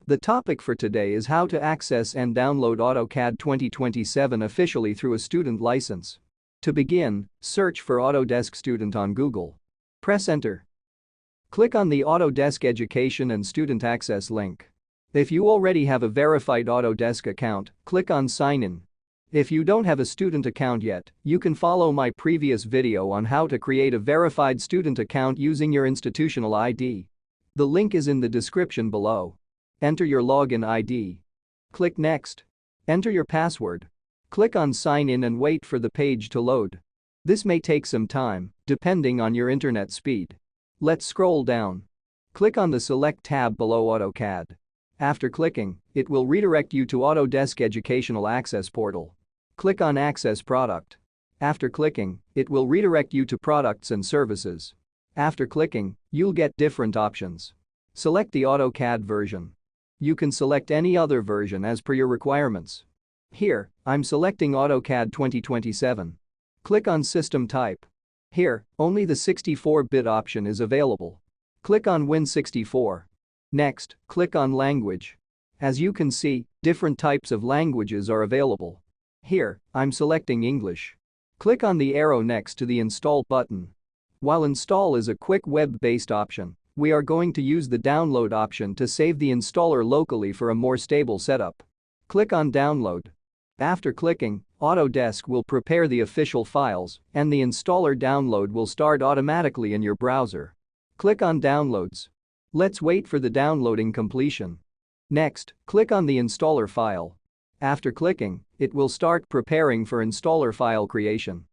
The topic for today is how to access and download AutoCAD 2027 officially through a student license. To begin, search for Autodesk Student on Google. Press Enter. Click on the Autodesk Education and Student Access link. If you already have a verified Autodesk account, click on Sign In. If you don't have a student account yet, you can follow my previous video on how to create a verified student account using your institutional ID. The link is in the description below. Enter your login ID. Click Next. Enter your password. Click on Sign In and wait for the page to load. This may take some time, depending on your internet speed. Let's scroll down. Click on the Select tab below AutoCAD. After clicking, it will redirect you to Autodesk Educational Access Portal. Click on Access Product. After clicking, it will redirect you to Products and Services. After clicking, you'll get different options. Select the AutoCAD version. You can select any other version as per your requirements. Here, I'm selecting AutoCAD 2027. Click on System Type. Here, only the 64-bit option is available. Click on Win64. Next, click on Language. As you can see, different types of languages are available. Here, I'm selecting English. Click on the arrow next to the Install button. While Install is a quick web-based option, we are going to use the Download option to save the installer locally for a more stable setup. Click on Download. After clicking, Autodesk will prepare the official files, and the installer download will start automatically in your browser. Click on Downloads. Let's wait for the downloading completion. Next, click on the installer file. After clicking, it will start preparing for installer file creation.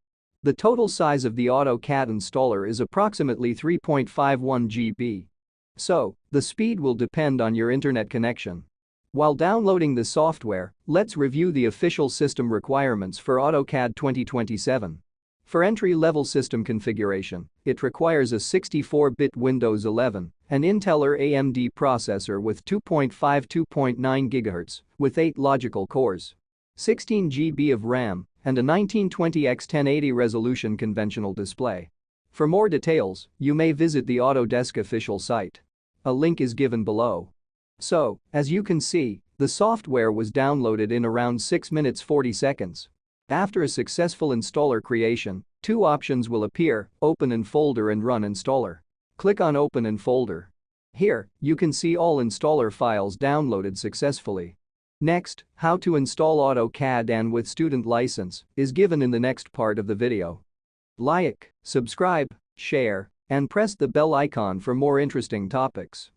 The total size of the AutoCAD installer is approximately 3.51 GB. So, the speed will depend on your internet connection. While downloading the software, let's review the official system requirements for AutoCAD 2027. For entry-level system configuration, it requires a 64-bit Windows 11, an Intel or AMD processor with 2.5-2.9 GHz, with 8 logical cores, 16 GB of RAM, and a 1920x1080 resolution conventional display. For more details, you may visit the Autodesk official site. A link is given below. So, as you can see, the software was downloaded in around 6 minutes 40 seconds. After a successful installer creation, two options will appear: Open in Folder and Run Installer. Click on Open in Folder. Here, you can see all installer files downloaded successfully. Next, how to install AutoCAD and with student license is given in the next part of the video. Like, subscribe, share, and press the bell icon for more interesting topics.